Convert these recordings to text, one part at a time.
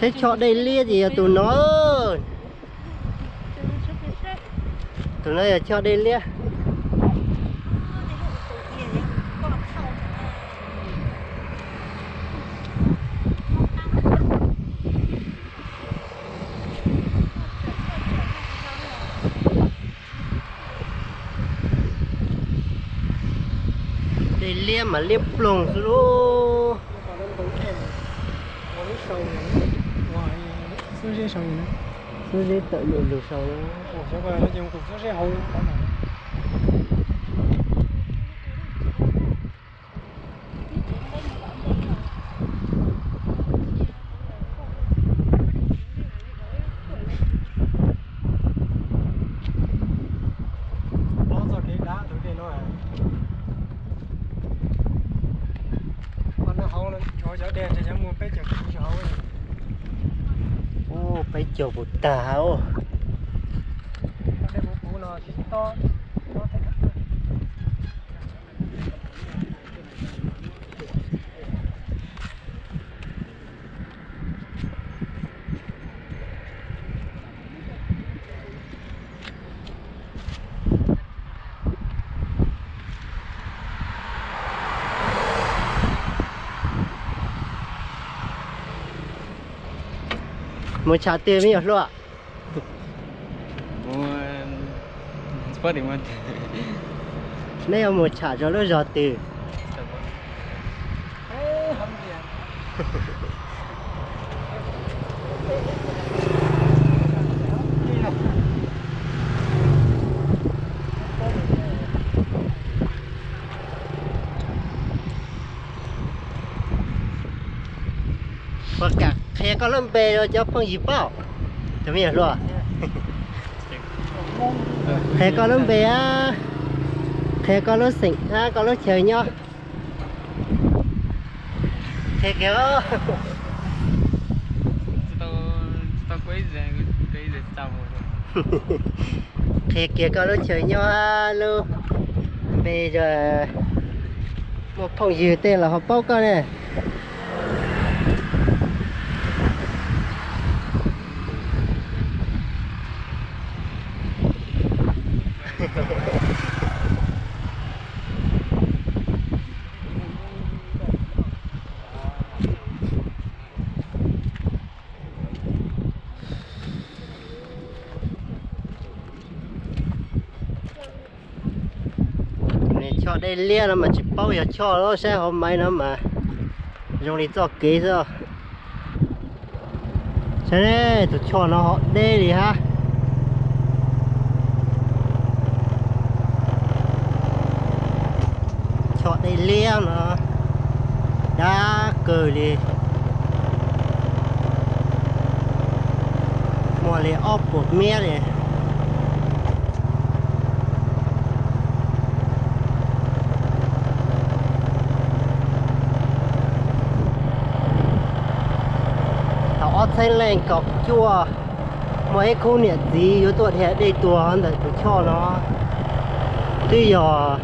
Thế cho đây lia gì à tụi nó. Tụi nó cho đây lia. Đây lia mà lia plong luôn. số dễ sầu nữa. Số dễ tự lượng được sầu đó. Số ba nó dùng cục số dễ hậu. Ô, phải chờ một táo. Một chả tiền mấy luôn ạ? Spot đi mất. Đây là một chả cho nó giọt từ. Và cả khe có lâm bè rồi cho phong gì bao cho mình luôn. Khe có lâm bè á, khe có lớp xịn á, có lớp chơi nhau khe kéo Tao quấy giờ xong rồi. khe kia có lớp chơi nhau luôn. Bây giờ một phong gì tên là họ bao con này. Cho đây lia nó mà chỉ bao giờ cho nó sẽ hôm mai nó mà dùng đi cho kế rồi. Thế này tụi cho nó họ đây đi ha. Cho đây lia nó đá cờ đi. Mua lấy ốp bột mía đi. thấy lên cọc chua mấy khu nhiệt gì yếu tố thế đây tua hơn để cho nó tuy giờ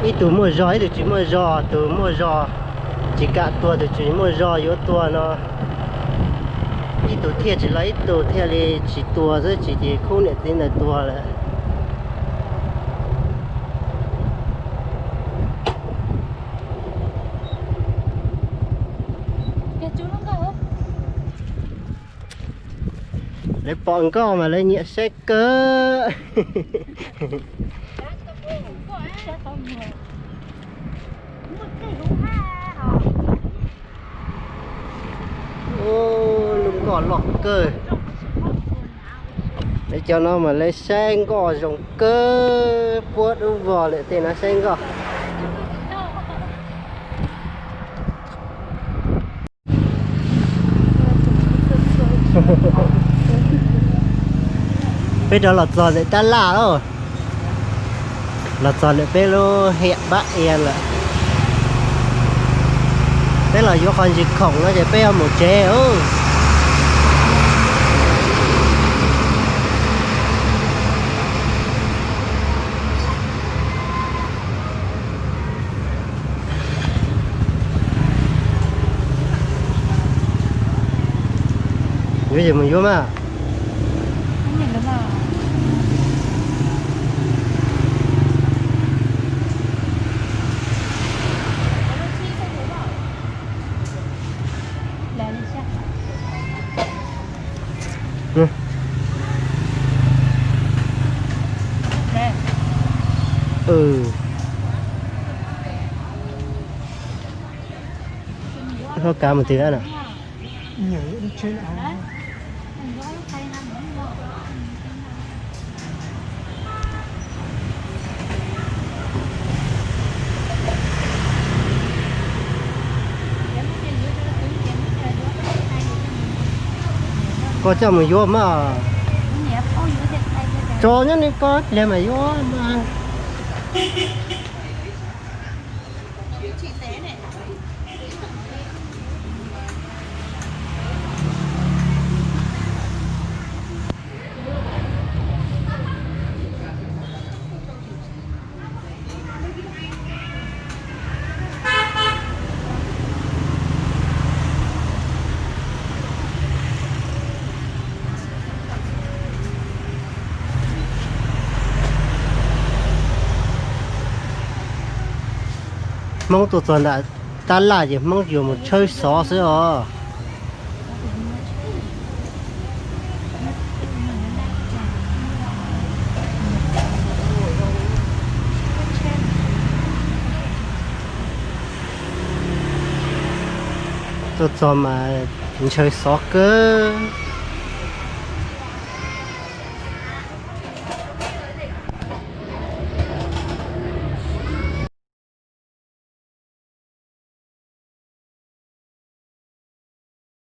ít từ mua gió từ chỉ mua gió từ mua gió chỉ cả tua từ chỉ mua gió yếu tua nó ít từ thiệt chỉ lấy từ thiệt thì chỉ tua rồi chỉ khu nhiệt gì là tua là lấy bọn có mà lấy nhẹ xe cơ. Ô lúc còn lọt cơ để cho nó mà lấy sen gò dùng cơ buốt vò lại tên nó sen gò. Bây giờ lọt giò để ta là rồi lọt giò để bê lô hẹn bác yên lại thế là vô con dịch khổng nó sẽ bê một chế ơ bây giờ mình vô mà Anh nhìn đúng không? Lên đi xem. ừ. Nè. Ừ nó cả một tiếng nè Nhớ đi chơi áo. Mình gói tay năm nữa mua. có cho mình vô mà Nhẹ ôi nó đẹp tay cho cho nhá đi có để mà vô mà chị té này. mong tụi tuần đã ta là gì mong dùng một chơi xó xíu à tụi tuần mà chơi xó cơ